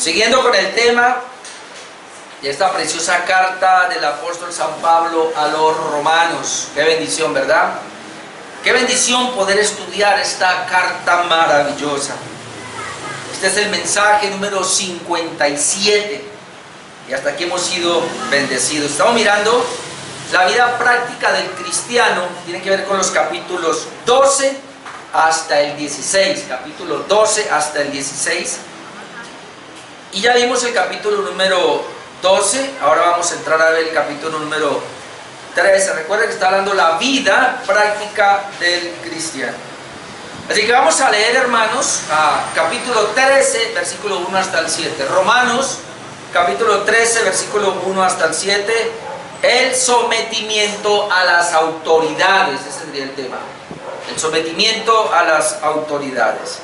Siguiendo con el tema de esta preciosa carta del apóstol San Pablo a los romanos. Qué bendición, ¿verdad? Qué bendición poder estudiar esta carta maravillosa. Este es el mensaje número 57 y hasta aquí hemos sido bendecidos. Estamos mirando la vida práctica del cristiano. Tiene que ver con los capítulos 12 hasta el 16, capítulo 12 hasta el 16. Y ya vimos el capítulo número 12, ahora vamos a entrar a ver el capítulo número 13. Recuerden que está hablando la vida práctica del cristiano. Así que vamos a leer, hermanos, capítulo 13, versículo 1 hasta el 7. Romanos, capítulo 13, versículo 1 hasta el 7. El sometimiento a las autoridades, ese sería el tema. El sometimiento a las autoridades.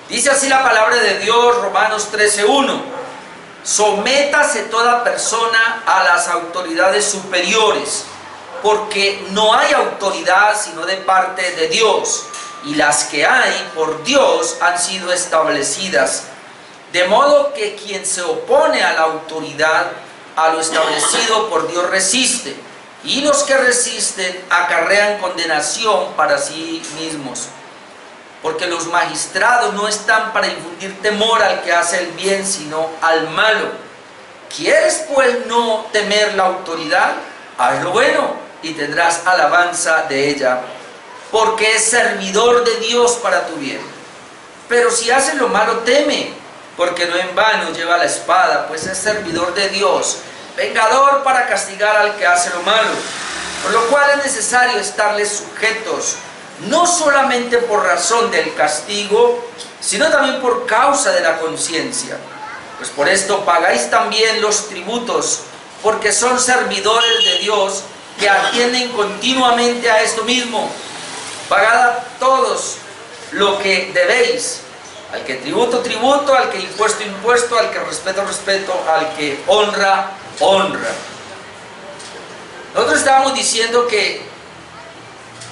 Dice así la palabra de Dios, Romanos 13:1. Sométase toda persona a las autoridades superiores, porque no hay autoridad sino de parte de Dios, y las que hay por Dios han sido establecidas. De modo que quien se opone a la autoridad, a lo establecido por Dios resiste, y los que resisten acarrean condenación para sí mismos. Porque los magistrados no están para infundir temor al que hace el bien, sino al malo. ¿Quieres pues no temer la autoridad? Haz lo bueno y tendrás alabanza de ella, porque es servidor de Dios para tu bien. Pero si haces lo malo, teme, porque no en vano lleva la espada, pues es servidor de Dios, vengador para castigar al que hace lo malo. Por lo cual es necesario estarles sujetos, no solamente por razón del castigo, sino también por causa de la conciencia. Pues por esto pagáis también los tributos, porque son servidores de Dios que atienden continuamente a esto mismo. Pagad a todos lo que debéis, al que tributo, tributo, al que impuesto, impuesto, al que respeto, respeto, al que honra, honra. Nosotros estábamos diciendo que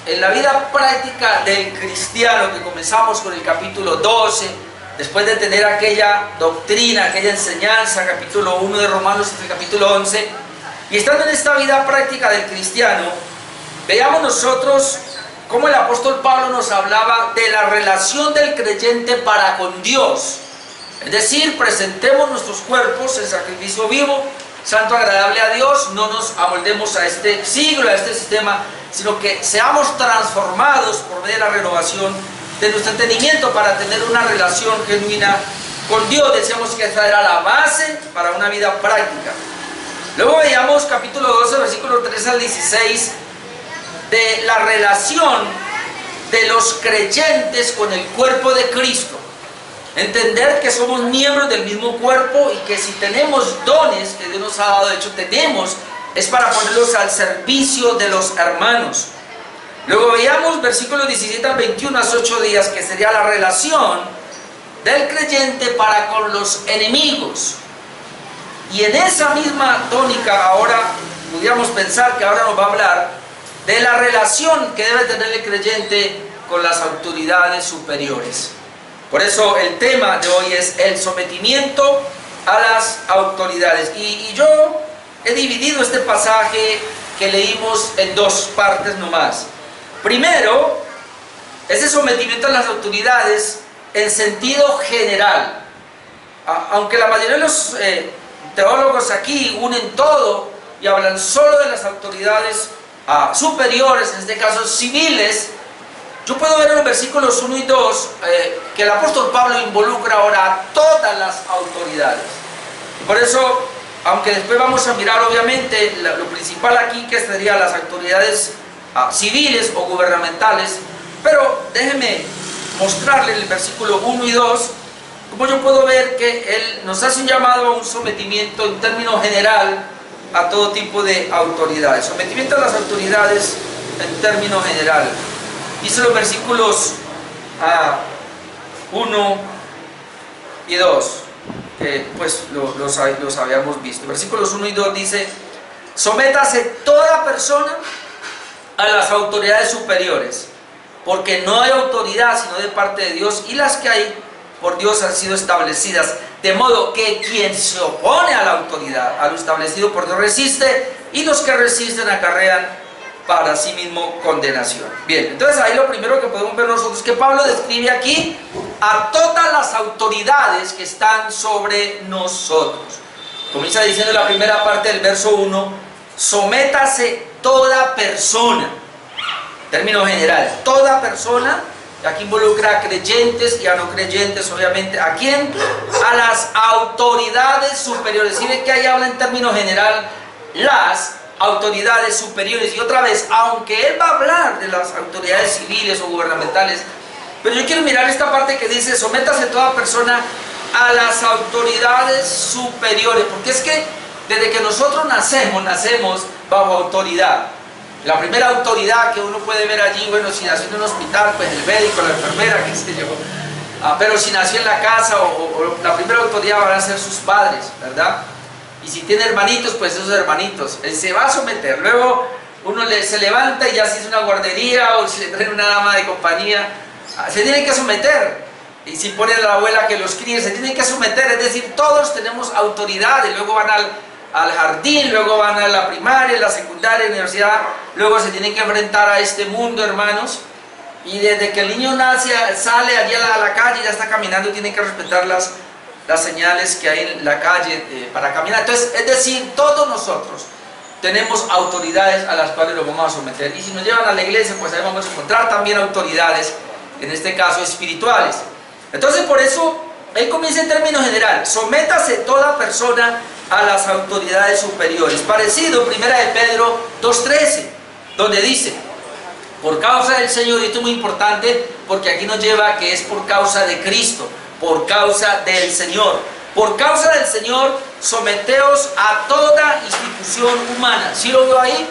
en la vida práctica del cristiano, que comenzamos con el capítulo 12, después de tener aquella doctrina, aquella enseñanza, capítulo 1 de Romanos hasta el capítulo 11, y estando en esta vida práctica del cristiano, veamos nosotros cómo el apóstol Pablo nos hablaba de la relación del creyente para con Dios. Es decir, presentemos nuestros cuerpos en sacrificio vivo, santo, agradable a Dios, no nos amoldemos a este siglo, a este sistema, sino que seamos transformados por medio de la renovación de nuestro entendimiento para tener una relación genuina con Dios. Decíamos que esa era la base para una vida práctica. Luego veíamos capítulo 12, versículo 13 al 16, de la relación de los creyentes con el cuerpo de Cristo. Entender que somos miembros del mismo cuerpo y que si tenemos dones que Dios nos ha dado, de hecho tenemos, es para ponerlos al servicio de los hermanos. Luego veíamos versículos 17 al 21, hace 8 días, que sería la relación del creyente para con los enemigos. Y en esa misma tónica ahora pudiéramos pensar que ahora nos va a hablar de la relación que debe tener el creyente con las autoridades superiores. Por eso el tema de hoy es el sometimiento a las autoridades. Y yo he dividido este pasaje que leímos en dos partes nomás. Primero, ese sometimiento a las autoridades en sentido general. Aunque la mayoría de los teólogos aquí unen todo y hablan solo de las autoridades superiores, en este caso civiles, yo puedo ver en los versículos 1 y 2 que el apóstol Pablo involucra ahora a todas las autoridades. Por eso, aunque después vamos a mirar obviamente lo principal aquí, que serían las autoridades civiles o gubernamentales, pero déjenme mostrarle el versículo 1 y 2, como yo puedo ver que él nos hace un llamado a un sometimiento en términos general a todo tipo de autoridades. Sometimiento a las autoridades en términos general. Dice los versículos 1 y 2, que pues los habíamos visto. Versículos 1 y 2 dice: sométase toda persona a las autoridades superiores, porque no hay autoridad sino de parte de Dios, y las que hay por Dios han sido establecidas, de modo que quien se opone a la autoridad, a lo establecido por Dios, resiste, y los que resisten acarrean para sí mismo condenación. Bien, entonces ahí lo primero que podemos ver nosotros es que Pablo describe aquí a todas las autoridades que están sobre nosotros. Comienza diciendo en la primera parte del verso 1, sométase toda persona, término general, toda persona. Aquí involucra a creyentes y a no creyentes, obviamente. ¿A quién? A las autoridades superiores. Si ve que ahí habla en términos general, las autoridades superiores. Y otra vez, aunque él va a hablar de las autoridades civiles o gubernamentales, pero yo quiero mirar esta parte que dice, sométase toda persona a las autoridades superiores. Porque es que desde que nosotros nacemos bajo autoridad. La primera autoridad que uno puede ver allí, bueno, si nació en un hospital, pues el médico, la enfermera, qué sé yo. Pero si nació en la casa, o la primera autoridad van a ser sus padres, ¿verdad? Y si tiene hermanitos, pues esos hermanitos. Él se va a someter. Luego uno se levanta y ya si es una guardería o si le traen una dama de compañía, se tiene que someter. Y si ponen a la abuela que los críe, se tienen que someter. Es decir, todos tenemos autoridad y luego van al jardín, luego van a la primaria, la secundaria, la universidad, luego se tienen que enfrentar a este mundo, hermanos, y desde que el niño nace, sale allí a la calle, ya está caminando, tienen que respetar las señales que hay en la calle para caminar. Entonces, es decir, todos nosotros tenemos autoridades a las cuales nos vamos a someter, y si nos llevan a la iglesia, pues ahí vamos a encontrar también autoridades, en este caso espirituales. Entonces, por eso, él comienza en términos general, sométase toda persona a las autoridades superiores. Parecido, primera de Pedro 2:13, donde dice, por causa del Señor, y esto es muy importante porque aquí nos lleva a que es por causa de Cristo, por causa del Señor. Por causa del Señor, someteos a toda institución humana. ¿Sí lo veo ahí?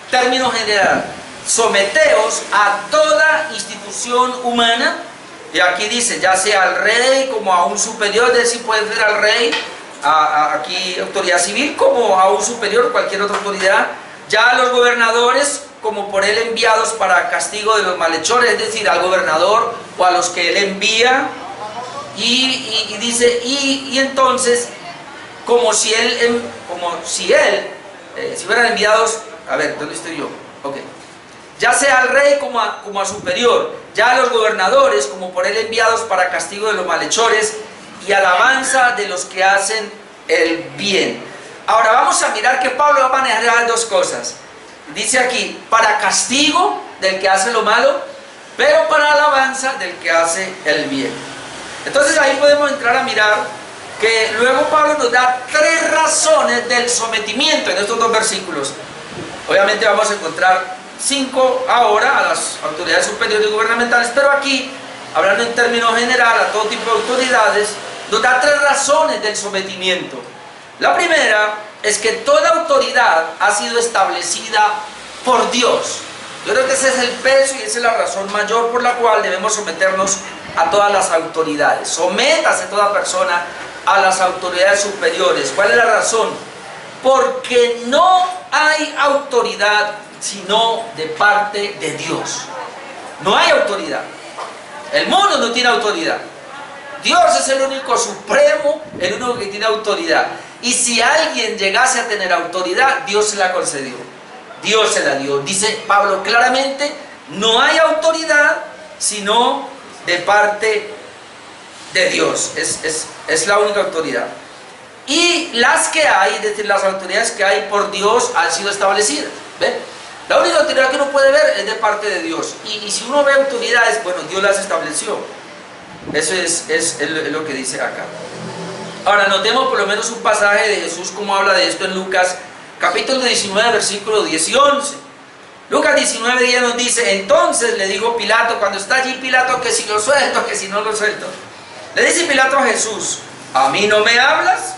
Término general. Someteos a toda institución humana. Y aquí dice, ya sea al rey como a un superior, es decir, puede ser al rey, aquí autoridad civil, como a un superior, cualquier otra autoridad, ya a los gobernadores como por él enviados para castigo de los malhechores, es decir, al gobernador o a los que él envía, y dice, y entonces, como si fueran enviados, a ver, ¿dónde estoy yo? Ok. Ya sea al rey como a superior, ya a los gobernadores como por él enviados para castigo de los malhechores y alabanza de los que hacen el bien. Ahora vamos a mirar que Pablo va a manejar dos cosas. Dice aquí, para castigo del que hace lo malo, pero para alabanza del que hace el bien. Entonces ahí podemos entrar a mirar que luego Pablo nos da 3 razones del sometimiento en estos 2 versículos. Obviamente vamos a encontrar 5 ahora a las autoridades superiores y gubernamentales, pero aquí, hablando en términos general a todo tipo de autoridades, nos da 3 razones del sometimiento. La primera es que toda autoridad ha sido establecida por Dios. Yo creo que ese es el peso y esa es la razón mayor por la cual debemos someternos a todas las autoridades. Sométase toda persona a las autoridades superiores. ¿Cuál es la razón? Porque no hay autoridad sino de parte de Dios. No hay autoridad. El mundo no tiene autoridad. Dios es el único supremo, el único que tiene autoridad. Y si alguien llegase a tener autoridad, Dios se la concedió. Dios se la dio. Dice Pablo claramente, no hay autoridad sino de parte de Dios. Es la única autoridad. Y las que hay, es decir, las autoridades que hay por Dios han sido establecidas. ¿Ven? La única autoridad que uno puede ver es de parte de Dios. Y si uno ve autoridades, bueno, Dios las estableció. Eso es lo que dice acá. Ahora, notemos por lo menos un pasaje de Jesús, como habla de esto en Lucas, capítulo 19, versículos 10 y 11. Lucas 19, 10 nos dice, entonces le dijo Pilato, cuando está allí Pilato, que si lo suelto, que si no lo suelto. Le dice Pilato a Jesús, ¿a mí no me hablas?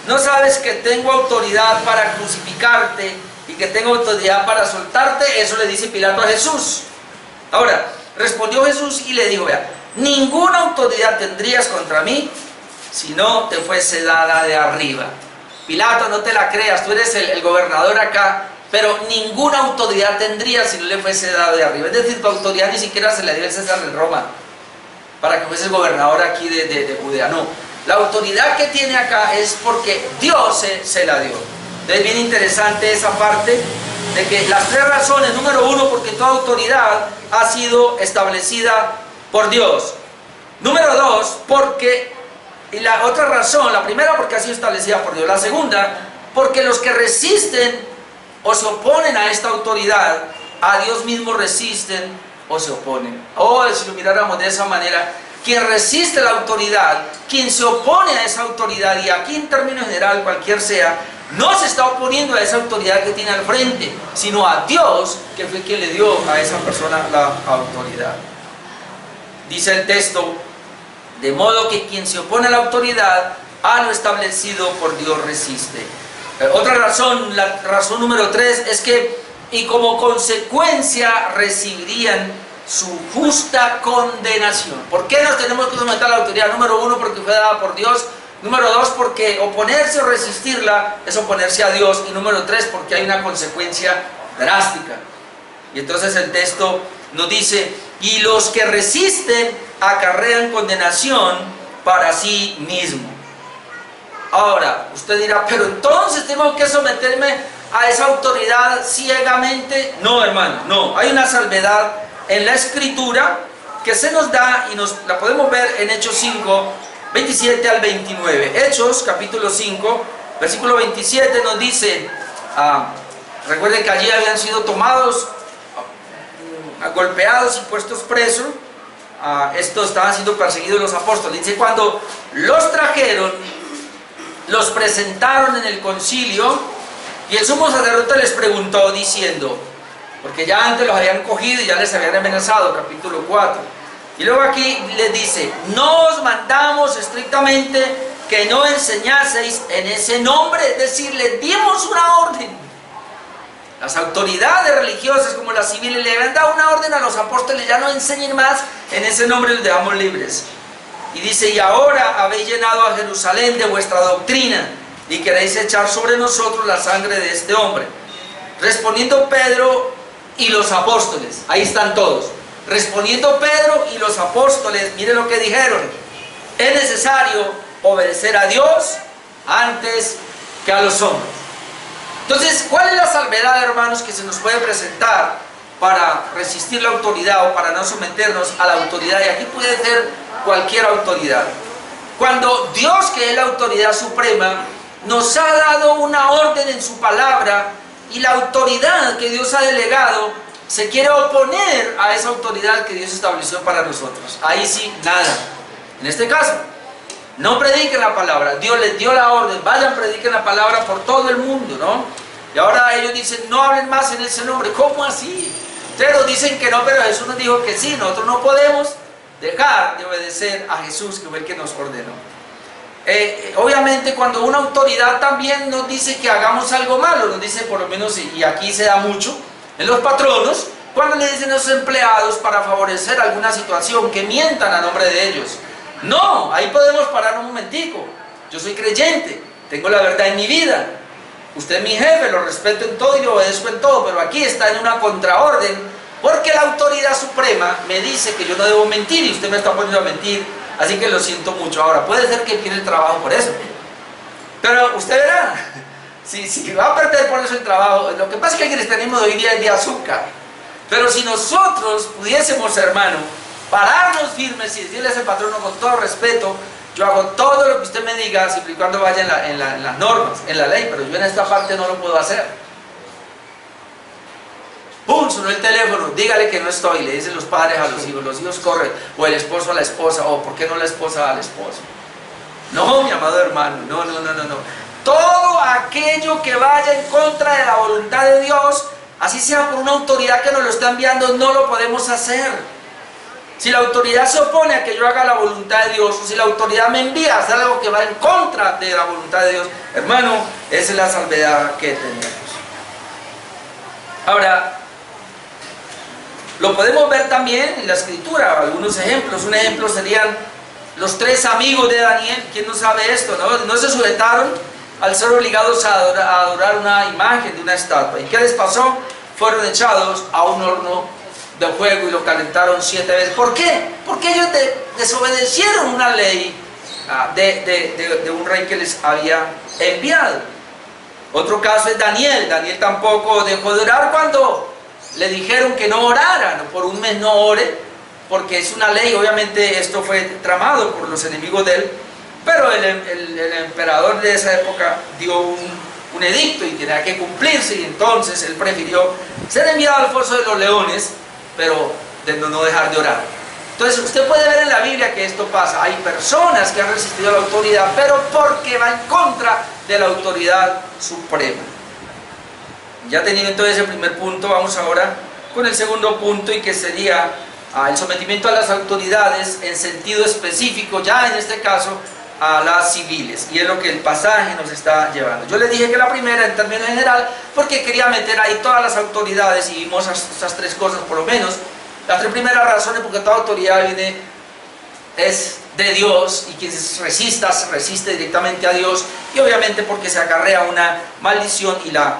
¿No sabes que tengo autoridad para crucificarte y que tengo autoridad para soltarte? Eso le dice Pilato a Jesús. Ahora, respondió Jesús y le dijo, vea, ninguna autoridad tendrías contra mí si no te fuese dada de arriba. Pilato, no te la creas, tú eres el gobernador acá, pero ninguna autoridad tendrías si no le fuese dada de arriba. Es decir, tu autoridad ni siquiera se la dio el César de Roma. para que fuese gobernador aquí de Judea. No, la autoridad que tiene acá es porque Dios se la dio. Entonces, bien interesante esa parte de que las tres razones: número uno, porque toda autoridad ha sido establecida por Dios; número dos, porque, y la otra razón, la primera porque ha sido establecida por Dios; la segunda, porque los que resisten o se oponen a esta autoridad, a Dios mismo resisten o se oponen. Si lo miráramos de esa manera, quien resiste la autoridad, quien se opone a esa autoridad, y aquí en términos general cualquier sea, no se está oponiendo a esa autoridad que tiene al frente, sino a Dios, que fue quien le dio a esa persona la autoridad. Dice el texto: de modo que quien se opone a la autoridad, a lo establecido por Dios resiste. Otra razón, la razón número 3, es que, y como consecuencia, recibirían su justa condenación. ¿Por qué nos tenemos que someter a la autoridad? Número 1, porque fue dada por Dios; número 2, porque oponerse o resistirla es oponerse a Dios; y número 3, porque hay una consecuencia drástica. Y entonces el texto nos dice: y los que resisten acarrean condenación para sí mismo. Ahora, usted dirá: pero entonces tengo que someterme a esa autoridad ciegamente. No, hermano, no. Hay una salvedad en la Escritura que se nos da, y la podemos ver en Hechos 5, 27 al 29. Hechos, capítulo 5, versículo 27 nos dice, recuerden que allí habían sido tomados, golpeados y puestos presos. Estos estaban siendo perseguidos los apóstoles. Dice: cuando los trajeron, los presentaron en el concilio, y el sumo sacerdote les preguntó diciendo, porque ya antes los habían cogido y ya les habían amenazado, capítulo 4, y luego aquí les dice: no os mandamos estrictamente que no enseñaseis en ese nombre. Es decir, les dimos una orden. Las autoridades religiosas como las civiles le habían dado una orden a los apóstoles: ya no enseñen más en ese nombre, los dejamos libres. Y dice: y ahora habéis llenado a Jerusalén de vuestra doctrina, y queréis echar sobre nosotros la sangre de este hombre. Respondiendo Pedro y los apóstoles, ahí están todos, respondiendo Pedro y los apóstoles, miren lo que dijeron: es necesario obedecer a Dios antes que a los hombres. Entonces, ¿cuál es la salvedad, hermanos, que se nos puede presentar para resistir la autoridad o para no someternos a la autoridad? Y aquí puede ser cualquier autoridad. Cuando Dios, que es la autoridad suprema, nos ha dado una orden en su palabra, y la autoridad que Dios ha delegado se quiere oponer a esa autoridad que Dios estableció para nosotros, ahí sí, nada. En este caso, no prediquen la palabra. Dios les dio la orden: vayan, prediquen la palabra por todo el mundo, ¿no? Y ahora ellos dicen: no hablen más en ese nombre. ¿Cómo así? Ustedes nos dicen que no, pero Jesús nos dijo que sí. Nosotros no podemos dejar de obedecer a Jesús, que fue el que nos ordenó. Obviamente, cuando una autoridad también nos dice que hagamos algo malo, nos dice, por lo menos, y aquí se da mucho en los patronos, cuando le dicen a los empleados, para favorecer alguna situación, que mientan a nombre de ellos. No, ahí podemos parar un momentico. Yo soy creyente, tengo la verdad en mi vida, usted es mi jefe, lo respeto en todo y lo obedezco en todo, pero aquí está en una contraorden, porque la autoridad suprema me dice que yo no debo mentir, y usted me está poniendo a mentir, así que lo siento mucho. Ahora, puede ser que pierda el trabajo por eso, pero usted verá, si va a perder por eso el trabajo. Lo que pasa es que el cristianismo de hoy día es de azúcar, pero si nosotros pudiésemos, hermano, pararnos firmes y decirle a ese patrono con todo respeto: yo hago todo lo que usted me diga, siempre y cuando vaya en las normas, en la ley, pero yo en esta parte no lo puedo hacer. ¡Pum! Sonó el teléfono, dígale que no estoy, le dicen los padres a los hijos corren, o el esposo a la esposa, o ¿por qué no la esposa al esposo? No, mi amado hermano, no. Todo aquello que vaya en contra de la voluntad de Dios, así sea por una autoridad que nos lo está enviando, no lo podemos hacer. Si la autoridad se opone a que yo haga la voluntad de Dios, o si la autoridad me envía a hacer algo que va en contra de la voluntad de Dios, hermano, esa es la salvedad que tenemos. Ahora, lo podemos ver también en la Escritura, algunos ejemplos. Un ejemplo serían los 3 amigos de Daniel. ¿Quién no sabe esto? No se sujetaron al ser obligados a adorar una imagen de una estatua. ¿Y qué les pasó? Fueron echados a un horno de fuego y lo calentaron 7 veces. ¿Por qué? Porque ellos desobedecieron una ley de un rey que les había enviado. Otro caso es Daniel. Daniel tampoco dejó de orar cuando le dijeron que no orara, por un mes no ore, porque es una ley. Obviamente esto fue tramado por los enemigos de él, pero el emperador de esa época dio un edicto y tenía que cumplirse, y entonces él prefirió ser enviado al foso de los leones, pero de no dejar de orar. Entonces usted puede ver en la Biblia que esto pasa. Hay personas que han resistido a la autoridad, pero porque va en contra de la autoridad suprema. Ya teniendo entonces el primer punto, vamos ahora con el segundo punto, y que sería el sometimiento a las autoridades en sentido específico, ya en este caso a las civiles, y es lo que el pasaje nos está llevando. Yo les dije que la primera en términos general, porque quería meter ahí todas las autoridades, y vimos estas 3 cosas por lo menos. Las 3 primeras razones: porque toda autoridad es de Dios, y quien se resiste directamente a Dios, y obviamente porque se acarrea una maldición, y la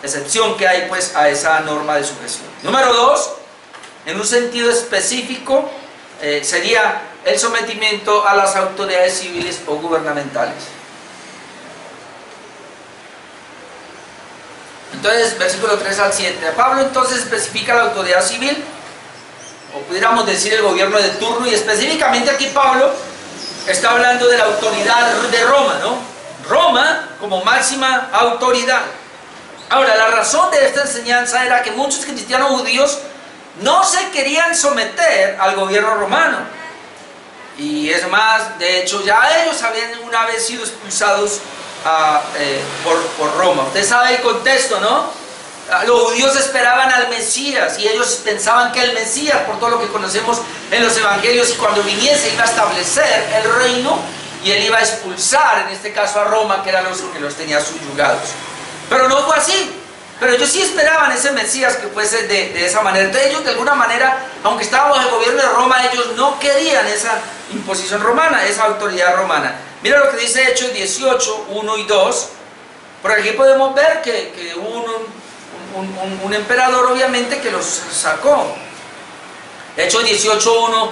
excepción que hay pues a esa norma de sujeción. Número 2, en un sentido específico, sería el sometimiento a las autoridades civiles o gubernamentales. Entonces, versículo 3 al 7. Pablo entonces especifica la autoridad civil, o pudiéramos decir el gobierno de turno, y específicamente aquí Pablo está hablando de la autoridad de Roma, ¿no? Roma como máxima autoridad. Ahora, la razón de esta enseñanza era que muchos cristianos judíos no se querían someter al gobierno romano. Y es más, de hecho, ya ellos habían una vez sido expulsados por Roma. Usted sabe el contexto, ¿no? Los judíos esperaban al Mesías, y ellos pensaban que el Mesías, por todo lo que conocemos en los evangelios, y cuando viniese iba a establecer el reino, y él iba a expulsar, en este caso a Roma, que eran los que los tenía subyugados. Pero no fue así. Pero ellos sí esperaban ese Mesías que fuese de esa manera. Entonces ellos, de alguna manera, aunque estaban bajo el gobierno de Roma, ellos no querían esa imposición romana, esa autoridad romana. Mira lo que dice Hechos 18, 1 y 2. Por aquí podemos ver que hubo un emperador, obviamente, que los sacó. Hechos 18, 1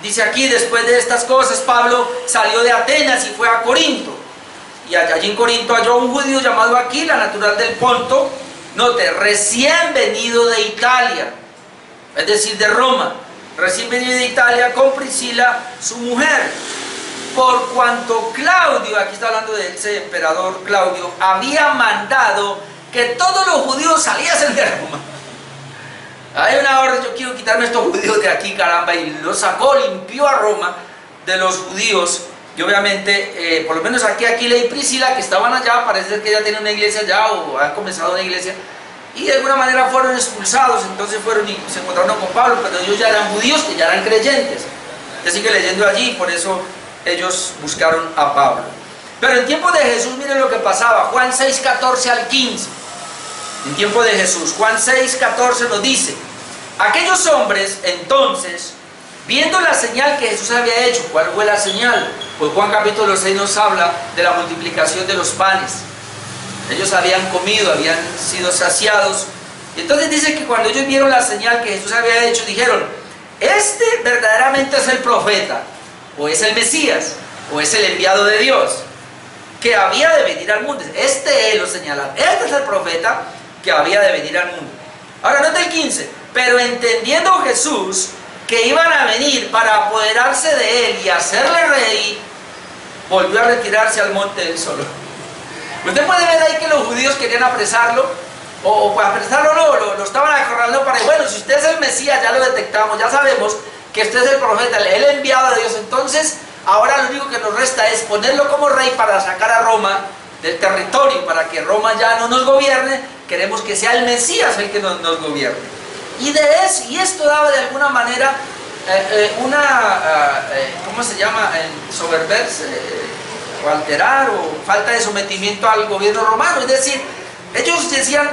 dice aquí: después de estas cosas, Pablo salió de Atenas y fue a Corinto. Y allí en Corinto halló a un judío llamado Aquila, natural del Ponto, note, recién venido de Italia, es decir, de Roma, recién venido de Italia, con Priscila, su mujer. Por cuanto Claudio, aquí está hablando de ese emperador Claudio, había mandado que todos los judíos saliesen de Roma. Hay una orden: yo quiero quitarme estos judíos de aquí, caramba, y los sacó, limpió a Roma de los judíos. Y obviamente, por lo menos aquí Aquila y Priscila, que estaban allá, parece que ya tienen una iglesia allá, o han comenzado una iglesia, y de alguna manera fueron expulsados. Entonces fueron y se encontraron con Pablo, pero ellos ya eran judíos, que ya eran creyentes. Ya sigue leyendo allí, por eso ellos buscaron a Pablo. Pero en tiempo de Jesús, miren lo que pasaba. Juan 6, 14 al 15. En tiempo de Jesús, Juan 6, 14 nos dice: aquellos hombres entonces, viendo la señal que Jesús había hecho. ¿Cuál fue la señal? Pues Juan capítulo 6 nos habla de la multiplicación de los panes. Ellos habían comido, habían sido saciados. Y entonces dice que cuando ellos vieron la señal que Jesús había hecho, dijeron: este verdaderamente es el profeta, o es el Mesías, o es el enviado de Dios, que había de venir al mundo. Este es, lo señalan, este es el profeta que había de venir al mundo. Ahora nota el 15: pero entendiendo Jesús que iban a venir para apoderarse de él y hacerle rey, volvió a retirarse al monte él solo. Usted puede ver ahí que los judíos querían apresarlo, o para apresarlo no, lo estaban acorralando para, bueno, si usted es el Mesías, ya lo detectamos, ya sabemos que usted es el profeta, el enviado de Dios, entonces ahora lo único que nos resta es ponerlo como rey para sacar a Roma del territorio, para que Roma ya no nos gobierne. Queremos que sea el Mesías el que nos gobierne. Y esto daba de alguna manera ¿cómo se llama? Soberberse, o alterar, o falta de sometimiento al gobierno romano. Es decir, ellos decían: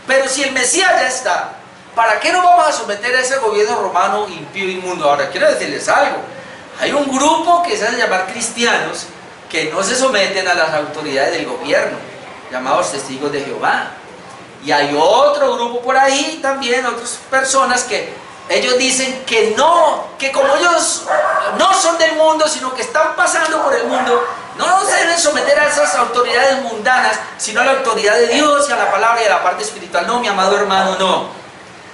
pero si el Mesías ya está, ¿para qué no vamos a someter a ese gobierno romano impío e inmundo? Ahora, quiero decirles algo: hay un grupo que se hace llamar cristianos que no se someten a las autoridades del gobierno, llamados testigos de Jehová. Y hay otro grupo por ahí también, otras personas que ellos dicen que no, que como ellos no son del mundo, sino que están pasando por el mundo, no se deben someter a esas autoridades mundanas, sino a la autoridad de Dios y a la palabra y a la parte espiritual. No, mi amado hermano, no.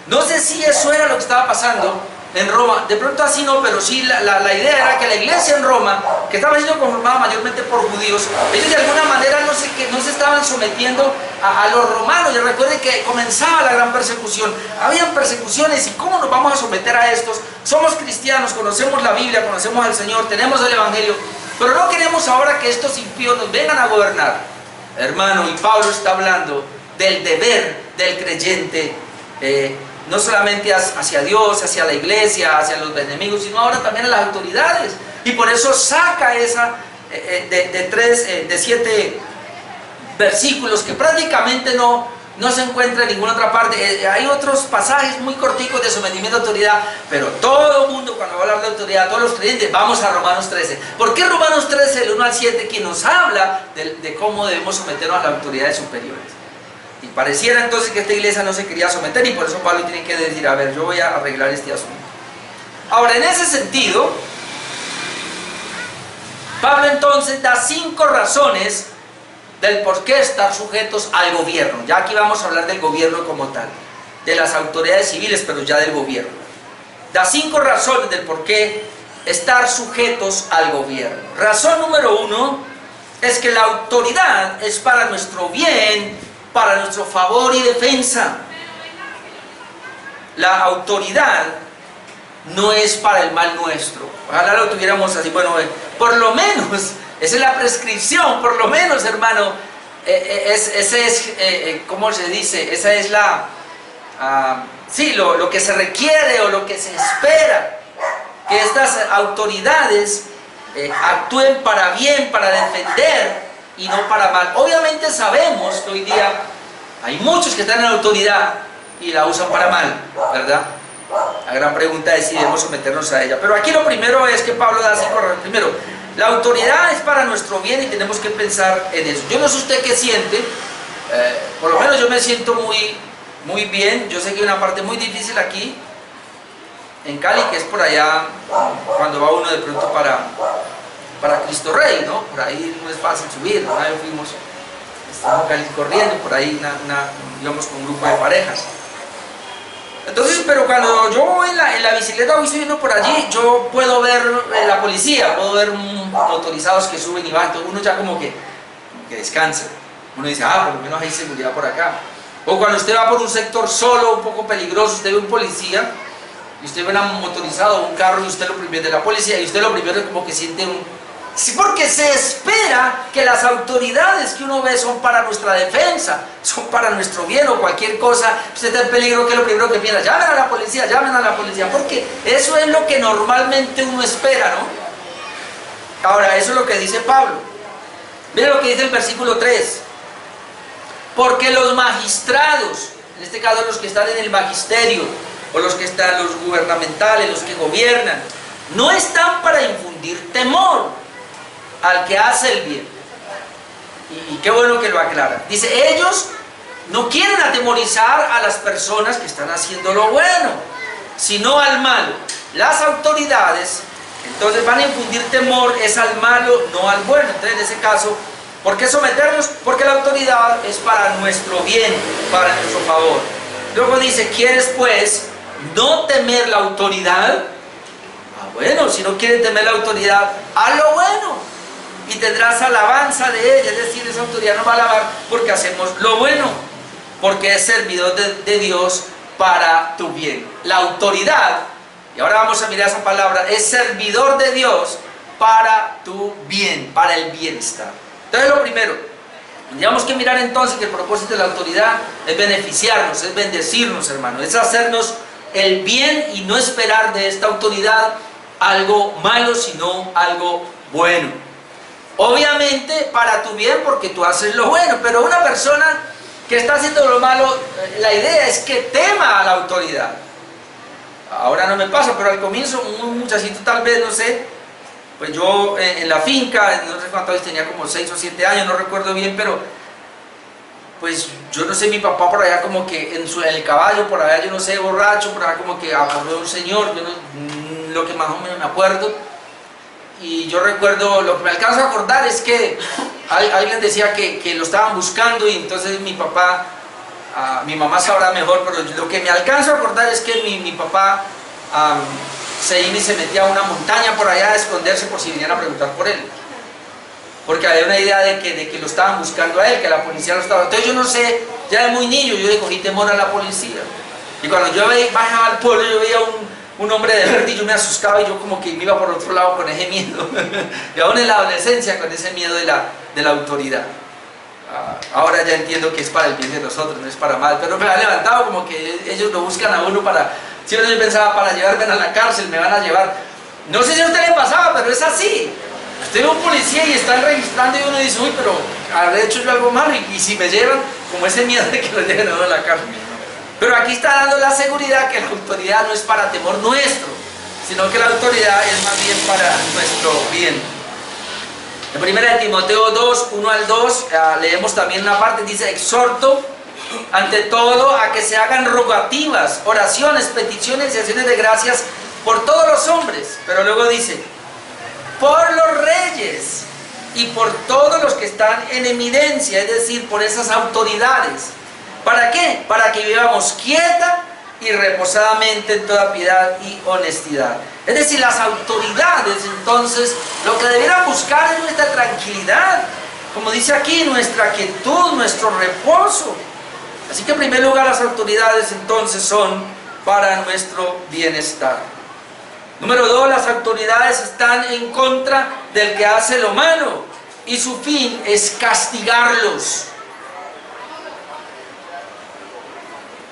No sé si eso era lo que estaba pasando en Roma, de pronto así no, pero sí la idea era que la iglesia en Roma, que estaba siendo conformada mayormente por judíos, ellos de alguna manera no se estaban sometiendo a los romanos. Y recuerden que comenzaba la gran persecución, habían persecuciones, y ¿cómo nos vamos a someter a estos? Somos cristianos, conocemos la Biblia, conocemos al Señor, tenemos el Evangelio, pero no queremos ahora que estos impíos nos vengan a gobernar, hermano. Y Pablo está hablando del deber del creyente, no solamente hacia Dios, hacia la iglesia, hacia los enemigos, sino ahora también a las autoridades. Y por eso saca esa de 7 versículos que prácticamente no se encuentra en ninguna otra parte. Hay otros pasajes muy corticos de sometimiento a autoridad, pero todo el mundo, cuando va a hablar de autoridad, todos los creyentes, vamos a Romanos 13. ¿Por qué Romanos 13, del 1 al 7, que nos habla de cómo debemos someternos a las autoridades superiores? Y pareciera entonces que esta iglesia no se quería someter, y por eso Pablo tiene que decir, a ver, yo voy a arreglar este asunto. Ahora, en ese sentido, Pablo entonces da 5 razones del por qué estar sujetos al gobierno. Ya aquí vamos a hablar del gobierno como tal, de las autoridades civiles, pero ya del gobierno. Da 5 razones del por qué estar sujetos al gobierno. Razón número 1 es que la autoridad es para nuestro bien, para nuestro favor y defensa. La autoridad no es para el mal nuestro. Ojalá lo tuviéramos así. Bueno, por lo menos, esa es la prescripción, por lo menos, hermano, ese es, ¿cómo se dice? Esa es sí, lo que se requiere o lo que se espera, que estas autoridades actúen para bien, para defender, y no para mal. Obviamente sabemos que hoy día hay muchos que están en la autoridad y la usan para mal, ¿verdad? La gran pregunta es si debemos someternos a ella. Pero aquí lo primero es que Pablo da 5 razones. Primero, la autoridad es para nuestro bien y tenemos que pensar en eso. Yo no sé usted qué siente, por lo menos yo me siento muy bien. Yo sé que hay una parte muy difícil aquí en Cali, que es por allá cuando va uno de pronto para Cristo Rey, ¿no? Por ahí no es fácil subir. Una vez estábamos corriendo, por ahí íbamos con un grupo de parejas. Entonces, pero cuando yo voy en la bicicleta, voy subiendo por allí, yo puedo ver la policía, puedo ver motorizados que suben y bajan. Entonces uno ya como que descansa. Uno dice, por lo menos hay seguridad por acá. O cuando usted va por un sector solo, un poco peligroso, usted ve un policía, y usted ve un motorizado, un carro, y usted lo primero de la policía, y usted lo primero es como que siente sí, porque se espera que las autoridades que uno ve son para nuestra defensa, son para nuestro bien, o cualquier cosa, usted está en peligro, que es lo primero que piensa, llamen a la policía, porque eso es lo que normalmente uno espera, ¿no? Ahora, eso es lo que dice Pablo. Mire lo que dice el versículo 3. Porque los magistrados, en este caso los que están en el magisterio, o los que están, los gubernamentales, los que gobiernan, no están para infundir temor al que hace el bien. Y qué bueno que lo aclara. Dice, ellos no quieren atemorizar a las personas que están haciendo lo bueno, sino al malo. Las autoridades entonces van a infundir temor es al malo, no al bueno. Entonces, en ese caso, ¿por qué someternos? Porque la autoridad es para nuestro bien, para nuestro favor. Luego dice, ¿quieres pues no temer la autoridad? Bueno, si no quieres temer la autoridad, haz lo bueno y tendrás alabanza de ella. Es decir, esa autoridad nos va a alabar porque hacemos lo bueno, porque es servidor de Dios para tu bien. La autoridad, y ahora vamos a mirar esa palabra, es servidor de Dios para tu bien, para el bienestar. Entonces, lo primero, tendríamos que mirar entonces que el propósito de la autoridad es beneficiarnos, es bendecirnos, hermano, es hacernos el bien y no esperar de esta autoridad algo malo, sino algo bueno. Obviamente para tu bien, porque tú haces lo bueno, pero una persona que está haciendo lo malo, la idea es que tema a la autoridad. Ahora no me pasa, pero al comienzo un muchachito tal vez, no sé, pues yo en la finca, no sé cuántos años tenía, como 6 o 7 años, no recuerdo bien, pero pues yo no sé, mi papá por allá como que en el caballo, por allá yo no sé, borracho, por allá como que abordó un señor, yo no, lo que más o menos me acuerdo. Y yo recuerdo, lo que me alcanzo a acordar es que alguien decía que lo estaban buscando y entonces mi papá, mi mamá sabrá mejor, pero lo que me alcanzo a acordar es que mi papá se iba y se metía a una montaña por allá a esconderse por si venían a preguntar por él. Porque había una idea de que lo estaban buscando a él, que la policía lo estaba... Entonces yo no sé, ya de muy niño yo le cogí temor a la policía. Y cuando yo bajaba al pueblo yo veía un hombre de verde y yo me asustaba y yo como que me iba por otro lado con ese miedo. Y aún en la adolescencia con ese miedo de la autoridad. Ahora ya entiendo que es para el bien de nosotros, no es para mal. Pero me ha levantado como que ellos lo buscan a uno para... Siempre yo pensaba, para llevarme a la cárcel, me van a llevar... No sé si a usted le pasaba, pero es así. Usted ve un policía y están registrando y uno dice, uy, pero habré hecho yo algo malo y si me llevan, como ese miedo de que lo lleven a uno a la cárcel. Pero aquí está dando la seguridad que la autoridad no es para temor nuestro, sino que la autoridad es más bien para nuestro bien. En 1 Timoteo 2, 1 al 2, leemos también una parte, dice, exhorto ante todo a que se hagan rogativas, oraciones, peticiones y acciones de gracias por todos los hombres. Pero luego dice, por los reyes y por todos los que están en eminencia, es decir, por esas autoridades. ¿Para qué? Para que vivamos quieta y reposadamente en toda piedad y honestidad. Es decir, las autoridades, entonces, lo que debieran buscar es nuestra tranquilidad. Como dice aquí, nuestra quietud, nuestro reposo. Así que en primer lugar las autoridades entonces son para nuestro bienestar. Número 2, las autoridades están en contra del que hace lo malo y su fin es castigarlos.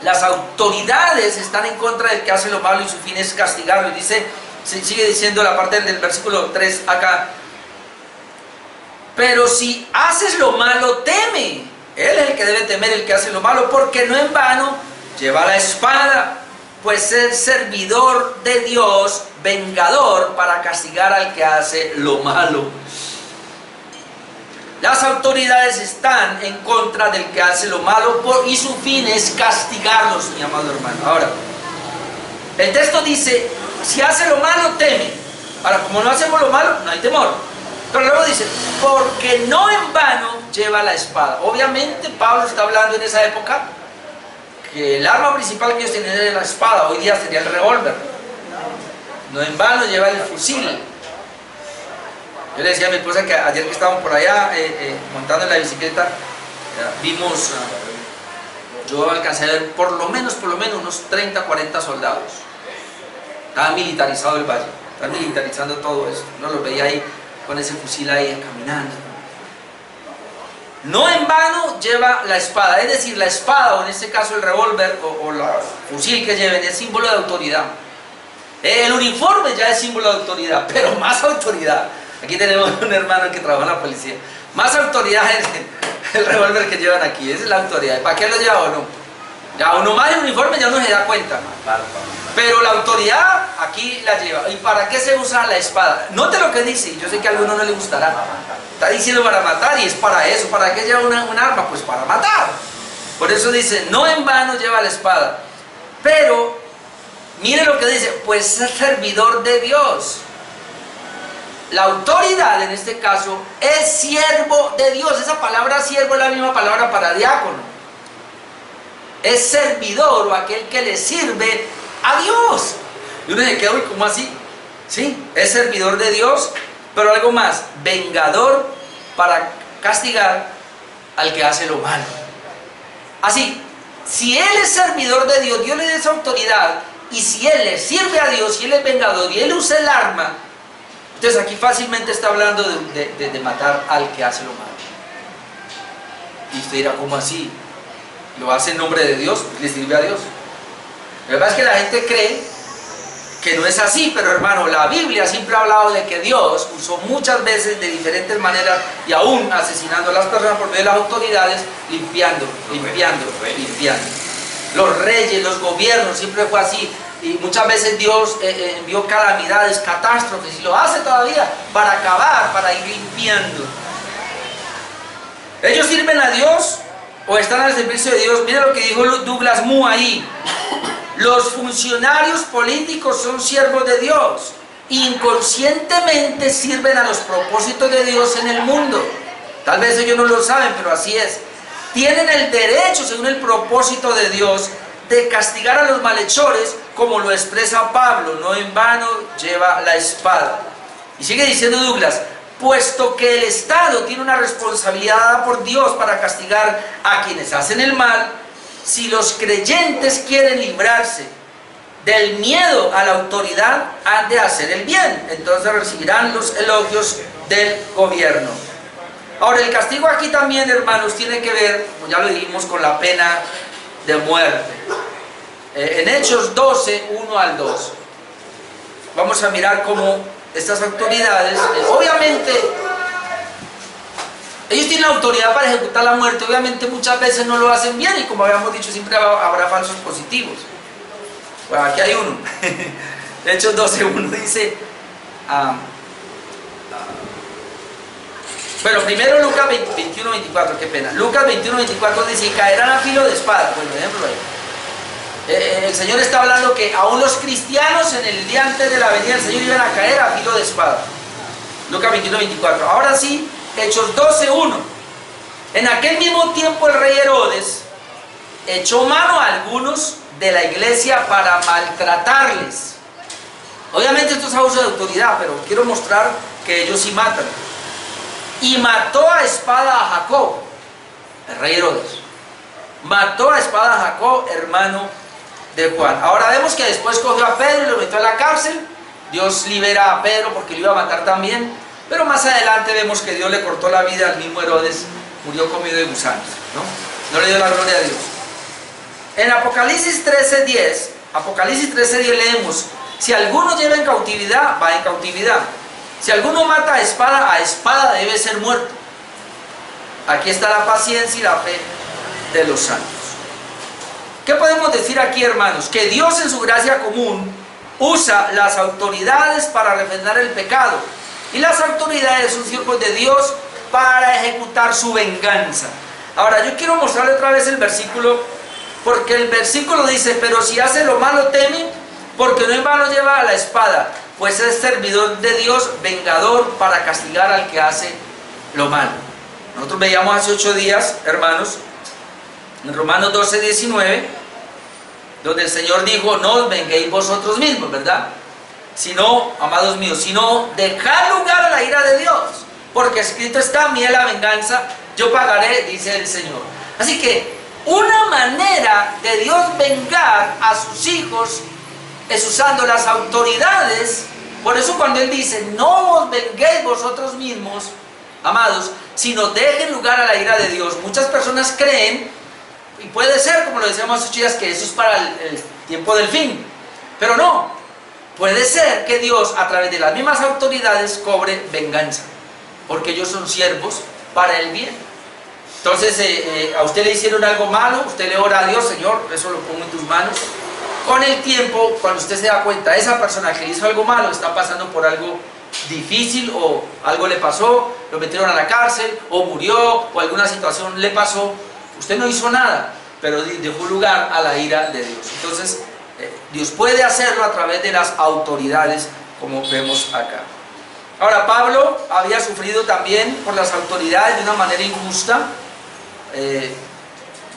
Las autoridades están en contra del que hace lo malo y su fin es castigarlos. Dice, sigue diciendo la parte del versículo 3 acá. Pero si haces lo malo, teme. Él es el que debe temer, el que hace lo malo, porque no en vano lleva la espada, pues es servidor de Dios, vengador para castigar al que hace lo malo. Las autoridades están en contra del que hace lo malo y su fin es castigarlos, mi amado hermano. Ahora, el texto dice, si hace lo malo, teme. Ahora, como no hacemos lo malo, no hay temor. Pero luego dice, porque no en vano lleva la espada. Obviamente Pablo está hablando en esa época que el arma principal que ellos tenían era la espada, hoy día sería el revólver. No en vano lleva el fusil. Yo le decía a mi esposa que ayer que estábamos por allá montando en la bicicleta, vimos, yo alcancé a ver por lo menos unos 30, 40 soldados. Estaba militarizado el valle, estaba militarizando todo esto. Uno los veía ahí con ese fusil ahí caminando. No en vano lleva la espada, es decir, la espada, o en este caso el revólver o el fusil que lleven, es símbolo de autoridad. El uniforme ya es símbolo de autoridad, pero más autoridad. Aquí tenemos un hermano que trabaja en la policía. Más autoridad es el revólver que llevan aquí, esa es la autoridad. ¿Para qué lo lleva uno? Ya uno más el uniforme ya uno se da cuenta. Pero la autoridad aquí la lleva. ¿Y para qué se usa la espada? Note lo que dice, yo sé que a alguno no le gustará. Está diciendo para matar y es para eso. ¿Para qué lleva un arma? Pues para matar. Por eso dice, no en vano lleva la espada. Pero, mire lo que dice, pues es servidor de Dios. La autoridad en este caso es siervo de Dios. Esa palabra siervo es la misma palabra para diácono. Es servidor o aquel que le sirve a Dios. Y uno se queda, uy, ¿cómo así? Sí, es servidor de Dios, pero algo más, vengador para castigar al que hace lo malo. Así, si él es servidor de Dios, Dios le da esa autoridad, y si él le sirve a Dios, y él es vengador, y él usa el arma, entonces aquí fácilmente está hablando de matar al que hace lo malo. Y usted dirá, ¿cómo así? ¿Lo hace en nombre de Dios? ¿Le sirve a Dios? La verdad es que la gente cree que no es así, pero hermano, la Biblia siempre ha hablado de que Dios usó muchas veces de diferentes maneras y aún asesinando a las personas por medio de las autoridades, limpiando. Los reyes, los gobiernos, siempre fue así. Y muchas veces Dios envió calamidades, catástrofes, y lo hace todavía para acabar, para ir limpiando. Ellos sirven a Dios o están al servicio de Dios. Mira lo que dijo Douglas Moo ahí: los funcionarios políticos son siervos de Dios, inconscientemente sirven a los propósitos de Dios en el mundo. Tal vez ellos no lo saben, pero así es. Tienen el derecho, según el propósito de Dios, de castigar a los malhechores, como lo expresa Pablo: no en vano lleva la espada. Y sigue diciendo Douglas: puesto que el Estado tiene una responsabilidad dada por Dios para castigar a quienes hacen el mal, si los creyentes quieren librarse del miedo a la autoridad, han de hacer el bien. Entonces recibirán los elogios del gobierno. Ahora, el castigo aquí también, hermanos, tiene que ver, como ya lo dijimos, con la pena de muerte. En Hechos 12, 1 al 2, vamos a mirar cómo estas autoridades, obviamente, ellos tienen la autoridad para ejecutar la muerte. Obviamente muchas veces no lo hacen bien, y como habíamos dicho, siempre habrá falsos positivos. Bueno, aquí hay uno. Hechos 12, 1 dice... Bueno, primero Lucas 21, 24, qué pena. Lucas 21, 24 dice: y caerán a filo de espada. Bueno, ejemplo ahí. El Señor está hablando que aún los cristianos en el día antes de la venida del Señor iban a caer a filo de espada. Lucas 21, 24. Ahora sí, Hechos 12, 1. En aquel mismo tiempo el rey Herodes echó mano a algunos de la iglesia para maltratarles. Obviamente esto es abuso de autoridad, pero quiero mostrar que ellos sí matan. Y mató a espada a Jacob, el rey Herodes. Mató a espada a Jacob, hermano de Juan. Ahora vemos que después cogió a Pedro y lo metió a la cárcel. Dios libera a Pedro porque lo iba a matar también. Pero más adelante vemos que Dios le cortó la vida al mismo Herodes. Murió comido de gusanos, ¿no? No le dio la gloria a Dios. En Apocalipsis 13:10 leemos: si alguno lleva en cautividad, va en cautividad. Si alguno mata a espada debe ser muerto. Aquí está la paciencia y la fe de los santos. ¿Qué podemos decir aquí, hermanos? Que Dios en su gracia común usa las autoridades para refrenar el pecado, y las autoridades son siervos de Dios para ejecutar su venganza. Ahora yo quiero mostrarle otra vez el versículo, porque el versículo dice: pero si hace lo malo teme, porque no en vano lleva la espada, pues es servidor de Dios, vengador para castigar al que hace lo malo. Nosotros veíamos hace 8 días, hermanos, en Romanos 12, 19, donde el Señor dijo: no os venguéis vosotros mismos, ¿verdad? Sino, amados míos, sino dejad lugar a la ira de Dios, porque escrito está: mía la venganza, yo pagaré, dice el Señor. Así que una manera de Dios vengar a sus hijos es usando las autoridades. Por eso cuando Él dice: no os venguéis vosotros mismos, amados, sino dejen lugar a la ira de Dios, muchas personas creen, y puede ser, como lo decíamos hace 8 días, que eso es para el tiempo del fin. Pero no, puede ser que Dios, a través de las mismas autoridades, cobre venganza, porque ellos son siervos para el bien. Entonces, a usted le hicieron algo malo, usted le ora a Dios: Señor, eso lo pongo en tus manos. Con el tiempo, cuando usted se da cuenta, esa persona que le hizo algo malo está pasando por algo difícil, o algo le pasó, lo metieron a la cárcel, o murió, o alguna situación le pasó, usted no hizo nada, pero dejó lugar a la ira de Dios. Entonces, Dios puede hacerlo a través de las autoridades, como vemos acá. Ahora, Pablo había sufrido también por las autoridades de una manera injusta.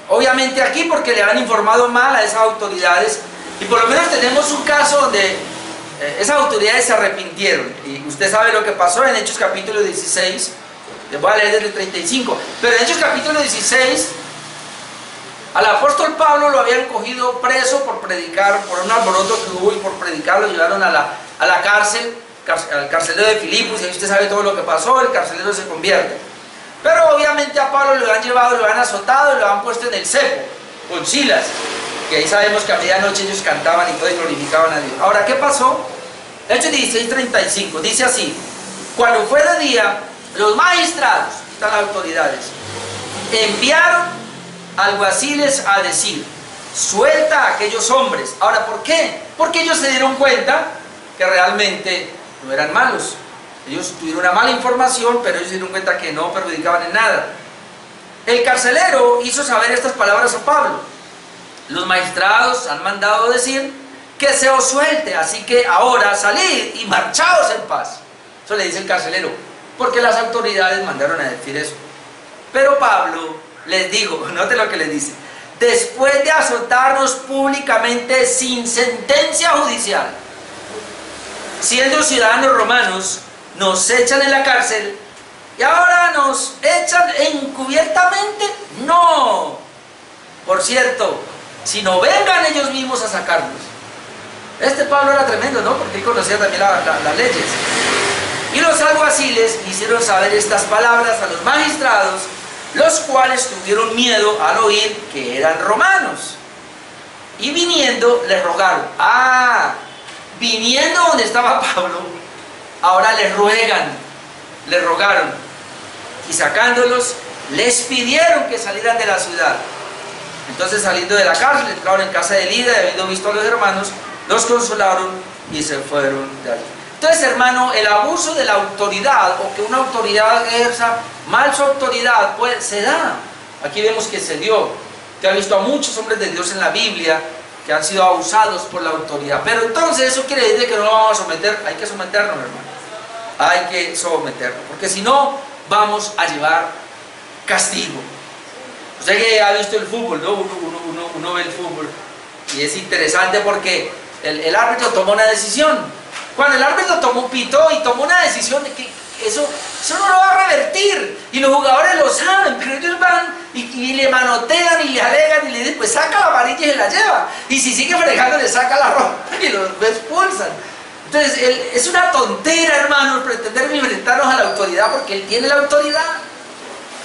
Obviamente aquí porque le han informado mal a esas autoridades, y por lo menos tenemos un caso donde esas autoridades se arrepintieron, y usted sabe lo que pasó en Hechos capítulo 16. Les voy a leer desde el 35. Pero en Hechos capítulo 16, al apóstol Pablo lo habían cogido preso por predicar, por un alboroto que hubo, y por predicar lo llevaron a la cárcel, al carcelero de Filipos, y ahí usted sabe todo lo que pasó. El carcelero se convierte. Pero obviamente a Pablo lo han llevado, lo han azotado y lo han puesto en el cepo, con Silas, que ahí sabemos que a medianoche ellos cantaban y todo y glorificaban a Dios. Ahora, ¿qué pasó? Hechos 16:35, dice así: cuando fue de día, los magistrados, están las autoridades, enviaron alguaciles a decir: suelta a aquellos hombres. Ahora, ¿por qué? Porque ellos se dieron cuenta que realmente no eran malos. Ellos tuvieron una mala información, pero ellos se dieron cuenta que no perjudicaban en nada. El carcelero hizo saber estas palabras a Pablo. Los magistrados han mandado decir que se os suelte, así que ahora salid y marchaos en paz. Eso le dice el carcelero, porque las autoridades mandaron a decir eso. Pero Pablo les dijo, note lo que les dice: después de azotarnos públicamente sin sentencia judicial, siendo ciudadanos romanos, nos echan en la cárcel y ahora nos echan encubiertamente. No, por cierto, sino vengan ellos mismos a sacarnos. Este Pablo era tremendo, ¿no? Porque él conocía también las leyes. Y los alguaciles hicieron saber estas palabras a los magistrados, los cuales tuvieron miedo al oír que eran romanos. Y viniendo, les rogaron. Viniendo donde estaba Pablo, ahora les rogaron. Y sacándolos, les pidieron que salieran de la ciudad. Entonces, saliendo de la cárcel, entraron en casa de Lida, y habiendo visto a los hermanos, los consolaron y se fueron de allí. Entonces, hermano, el abuso de la autoridad, o que una autoridad ejerza mal su autoridad, pues se da. Aquí vemos que se dio. Usted ha visto a muchos hombres de Dios en la Biblia que han sido abusados por la autoridad. Pero entonces eso quiere decir que no lo vamos a someter. Hay que someternos, hermano. Hay que someternos, porque si no, vamos a llevar castigo. Usted que ha visto el fútbol, ¿no? Uno ve el fútbol y es interesante porque el árbitro tomó una decisión. Cuando el árbitro pitó y tomó una decisión, que eso no lo va a revertir, y los jugadores lo saben, pero ellos van y le manotean y le alegan y le dicen, pues saca la amarilla y se la lleva, y si sigue fregando le saca la ropa y los expulsan. Entonces es una tontera, hermano, pretender enfrentarnos a la autoridad, porque él tiene la autoridad.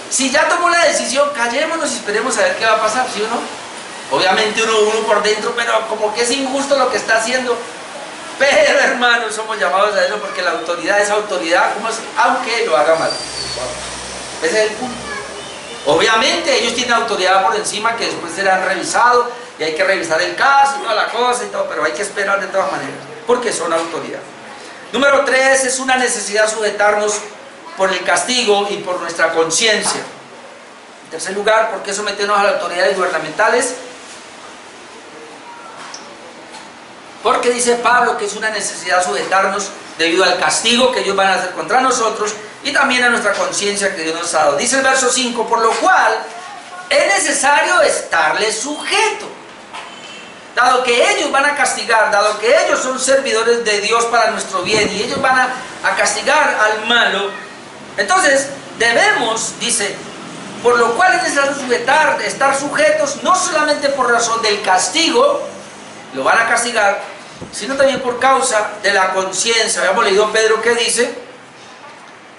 Si ya tomó la decisión, callémonos y esperemos a ver qué va a pasar, ¿sí o no? Obviamente uno por dentro, pero como que es injusto lo que está haciendo. Pero, hermanos, somos llamados a eso porque la autoridad es autoridad, aunque lo haga mal. Ese es el punto. Obviamente ellos tienen autoridad por encima, que después serán revisados y hay que revisar el caso y toda la cosa y todo, pero hay que esperar de todas maneras, porque son autoridad. Número 3, es una necesidad sujetarnos por el castigo y por nuestra conciencia. En tercer lugar, ¿por qué someternos a las autoridades gubernamentales? Porque dice Pablo que es una necesidad sujetarnos debido al castigo que ellos van a hacer contra nosotros y también a nuestra conciencia que Dios nos ha dado. Dice el verso 5, por lo cual es necesario estarles sujeto. Dado que ellos van a castigar, dado que ellos son servidores de Dios para nuestro bien y ellos van a castigar al malo, entonces debemos, dice, por lo cual es necesario estar sujetos no solamente por razón del castigo, lo van a castigar, sino también por causa de la conciencia. Habíamos leído en Pedro que dice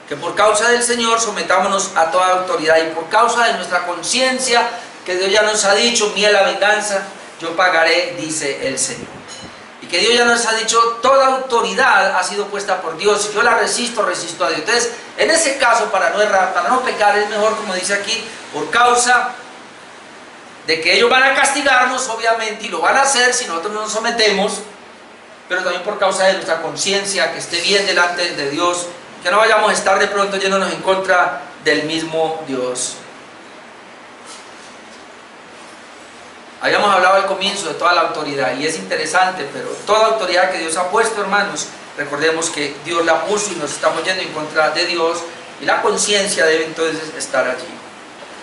que por causa del Señor sometámonos a toda autoridad, y por causa de nuestra conciencia, que Dios ya nos ha dicho, mía la venganza, yo pagaré, dice el Señor. Y que Dios ya nos ha dicho, toda autoridad ha sido puesta por Dios, si yo la resisto, resisto a Dios. Entonces, en ese caso, para no errar, para no pecar, es mejor, como dice aquí, por causa de que ellos van a castigarnos, obviamente, y lo van a hacer si nosotros no nos sometemos, pero también por causa de nuestra conciencia, que esté bien delante de Dios, que no vayamos a estar de pronto yéndonos en contra del mismo Dios. Habíamos hablado al comienzo de toda la autoridad, y es interesante, pero toda autoridad que Dios ha puesto, hermanos, recordemos que Dios la puso y nos estamos yendo en contra de Dios, y la conciencia debe entonces estar allí.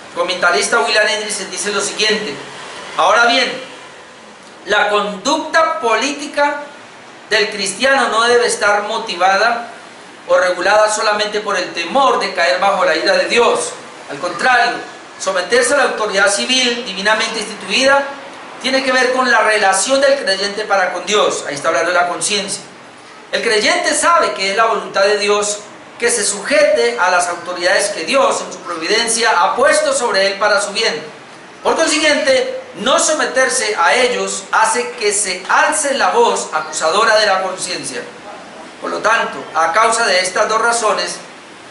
El comentarista William Hendriksen dice lo siguiente: ahora bien, la conducta política del cristiano no debe estar motivada o regulada solamente por el temor de caer bajo la ira de Dios. Al contrario, someterse a la autoridad civil divinamente instituida tiene que ver con la relación del creyente para con Dios. Ahí está hablando de la conciencia. El creyente sabe que es la voluntad de Dios que se sujete a las autoridades que Dios en su providencia ha puesto sobre él para su bien. Por consiguiente, no someterse a ellos hace que se alce la voz acusadora de la conciencia. Por lo tanto, a causa de estas dos razones,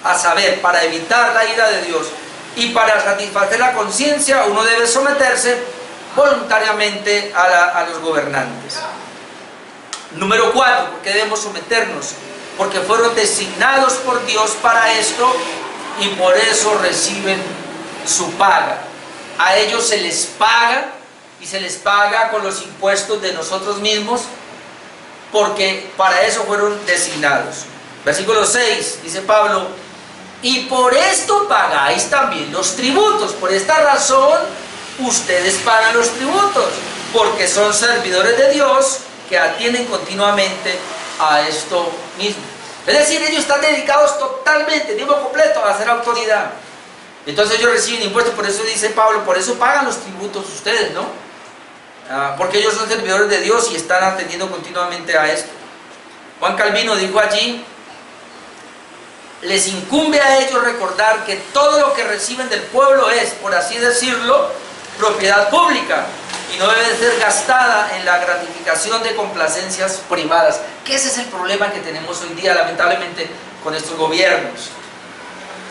a saber, para evitar la ira de Dios y para satisfacer la conciencia, uno debe someterse voluntariamente a los gobernantes. Número 4, ¿por qué debemos someternos? Porque fueron designados por Dios para esto y por eso reciben su paga. A ellos se les paga, y se les paga con los impuestos de nosotros mismos, porque para eso fueron designados. Versículo 6, dice Pablo: y por esto pagáis también los tributos. Por esta razón ustedes pagan los tributos, porque son servidores de Dios que atienden continuamente a esto mismo. Es decir, ellos están dedicados totalmente, tiempo completo, a ser autoridad. Entonces ellos reciben impuestos. Por eso dice Pablo, por eso pagan los tributos ustedes, ¿no? Porque ellos son servidores de Dios y están atendiendo continuamente a esto. Juan Calvino dijo allí: les incumbe a ellos recordar que todo lo que reciben del pueblo es, por así decirlo, propiedad pública, y no debe ser gastada en la gratificación de complacencias privadas. Que ese es el problema que tenemos hoy día, lamentablemente, con estos gobiernos,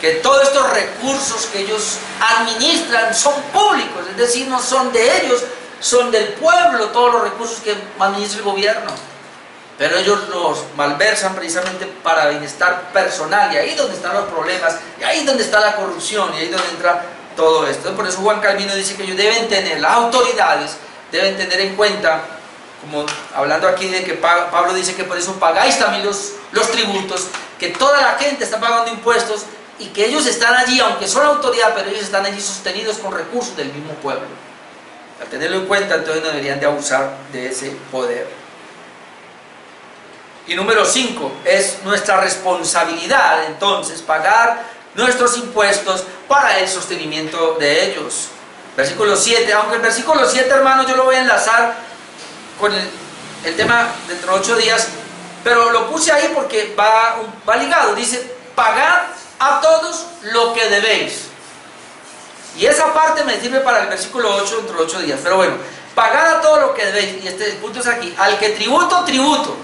que todos estos recursos que ellos administran son públicos, es decir, no son de ellos, son del pueblo, todos los recursos que administra el gobierno, pero ellos los malversan precisamente para bienestar personal, y ahí es donde están los problemas, y ahí es donde está la corrupción, y ahí es donde entra todo esto. Por eso Juan Calvino dice que ellos deben tener, las autoridades deben tener en cuenta, como hablando aquí de que Pablo dice que por eso pagáis también los tributos, que toda la gente está pagando impuestos, y que ellos están allí, aunque son autoridad, pero ellos están allí sostenidos con recursos del mismo pueblo. Al tenerlo en cuenta, entonces no deberían de abusar de ese poder. Y número 5, es nuestra responsabilidad entonces pagar nuestros impuestos para el sostenimiento de ellos. Versículo 7, aunque el versículo 7, hermanos, yo lo voy a enlazar con el tema dentro de 8 días, pero lo puse ahí porque va ligado. Dice: pagad a todos lo que debéis. Y esa parte me sirve para el versículo 8 dentro de 8 días. Pero bueno, pagad a todo lo que debéis. Y este punto es aquí: al que tributo, tributo.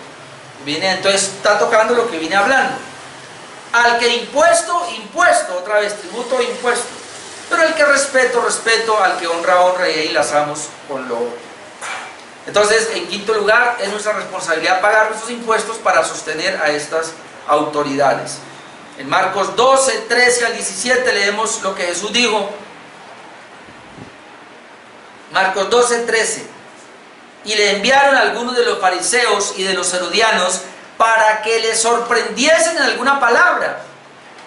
Entonces está tocando lo que vine hablando. Al que impuesto, impuesto. Otra vez, tributo, impuesto. Pero al que respeto, respeto. Al que honra, honra. Y ahí enlazamos con lo otro. Entonces, en quinto lugar, es nuestra responsabilidad pagar nuestros impuestos para sostener a estas autoridades. En Marcos 12, 13 al 17 leemos lo que Jesús dijo. Marcos 12, 13. Y le enviaron a algunos de los fariseos y de los herodianos para que le sorprendiesen en alguna palabra.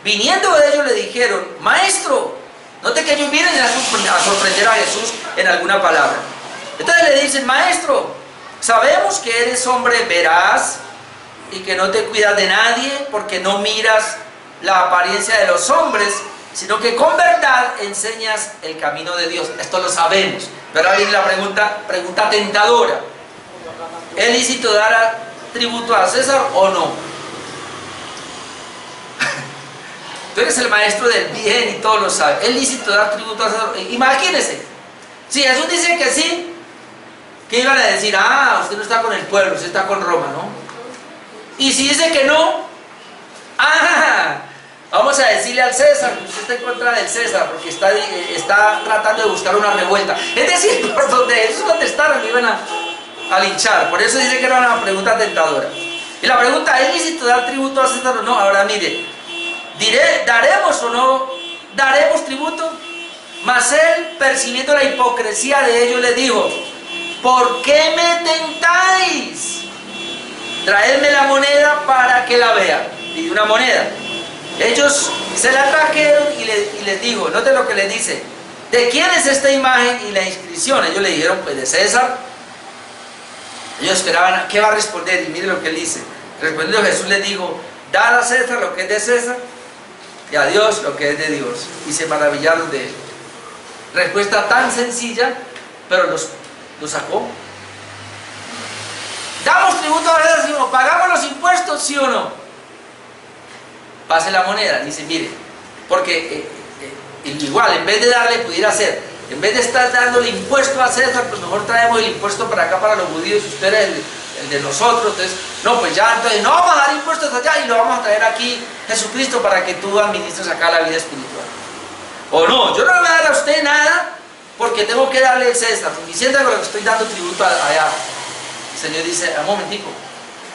Viniendo de ellos le dijeron: maestro. Note que ellos vienen a sorprender a Jesús en alguna palabra. Entonces le dicen: maestro, sabemos que eres hombre veraz y que no te cuidas de nadie, porque no miras la apariencia de los hombres, sino que con verdad enseñas el camino de Dios. Esto lo sabemos. Pero ahora viene la pregunta tentadora: ¿es lícito dar tributo a César o no? Tú eres el maestro del bien y todos lo saben. ¿Es lícito dar tributo a César? Imagínense, si Jesús dice que sí, ¿qué iban a decir? Ah, usted no está con el pueblo, usted está con Roma, ¿no? Y si dice que no, ah, vamos a decirle al César que usted está en contra del César, porque está tratando de buscar una revuelta. Es decir, por donde Jesús contestara lo iban a linchar. Por eso dice que era una pregunta tentadora. Y la pregunta: ¿es lícito dar tributo a César o no? Ahora mire, ¿daremos o no daremos tributo? Mas él, percibiendo la hipocresía de ellos, le dijo: ¿por qué me tentáis? Traedme la moneda para que la vea. Y una moneda. Ellos se la trajeron y les dijo, note lo que les dice: ¿de quién es esta imagen y la inscripción? Ellos le dijeron: pues de César. Ellos esperaban, ¿qué va a responder? Y mire lo que él dice. Respondiendo Jesús les dijo: dad a César lo que es de César y a Dios lo que es de Dios. Y se maravillaron de él. Respuesta tan sencilla, pero los sacó. ¿Damos tributo a César, sí o no? ¿Pagamos los impuestos, sí o no? Pase la moneda. Dice: mire, porque igual, en vez de darle, pudiera ser, en vez de estar dando el impuesto a César, pues mejor traemos el impuesto para acá, para los judíos, y usted es el de nosotros. Entonces, no, pues ya, entonces no vamos a dar impuestos allá y lo vamos a traer aquí, Jesucristo, para que tú administres acá la vida espiritual. O no, yo no le voy a dar a usted nada porque tengo que darle el César, suficiente con lo que estoy dando tributo allá. El Señor dice: un momentico,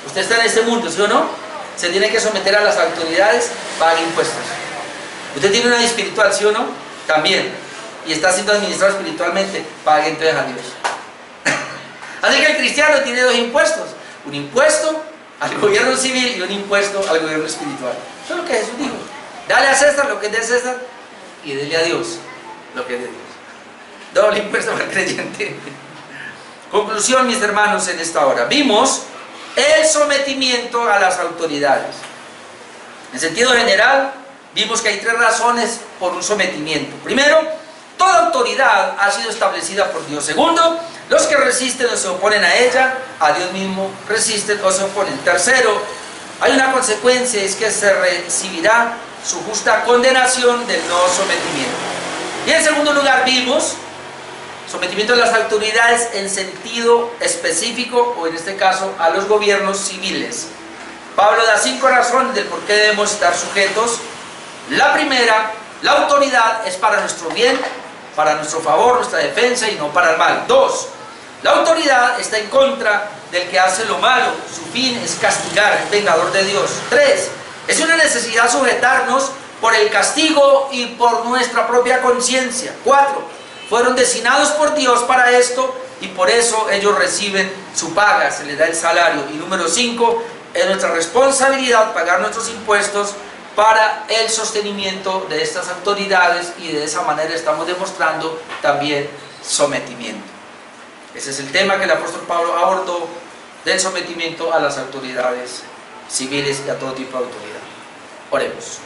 usted está en este mundo, ¿sí o no? Se tiene que someter a las autoridades, pague impuestos. Usted tiene una vida espiritual, ¿sí o no? también, y está siendo administrado espiritualmente, pague entonces a Dios. Así que el cristiano tiene dos impuestos: un impuesto al gobierno civil y un impuesto al gobierno espiritual. Eso es lo que Jesús dijo: dale a César lo que es de César y dele a Dios lo que es de Dios. Doble impuesto para el creyente. Conclusión, mis hermanos, en esta hora. Vimos el sometimiento a las autoridades. En sentido general, vimos que hay tres razones por un sometimiento. Primero, toda autoridad ha sido establecida por Dios. Segundo, los que resisten o se oponen a ella, a Dios mismo resisten o se oponen. Tercero, hay una consecuencia, es que se recibirá su justa condenación del no sometimiento. Y en segundo lugar vimos sometimiento a las autoridades en sentido específico, o en este caso a los gobiernos civiles. Pablo da 5 razones del por qué debemos estar sujetos. La primera, la autoridad es para nuestro bien, para nuestro favor, nuestra defensa y no para el mal. 2, la autoridad está en contra del que hace lo malo, su fin es castigar, es vengador de Dios. 3, es una necesidad sujetarnos por el castigo y por nuestra propia conciencia. 4, fueron designados por Dios para esto y por eso ellos reciben su paga, se les da el salario. Y número 5, es nuestra responsabilidad pagar nuestros impuestos para el sostenimiento de estas autoridades, y de esa manera estamos demostrando también sometimiento. Ese es el tema que el apóstol Pablo abordó, del sometimiento a las autoridades civiles y a todo tipo de autoridad. Oremos.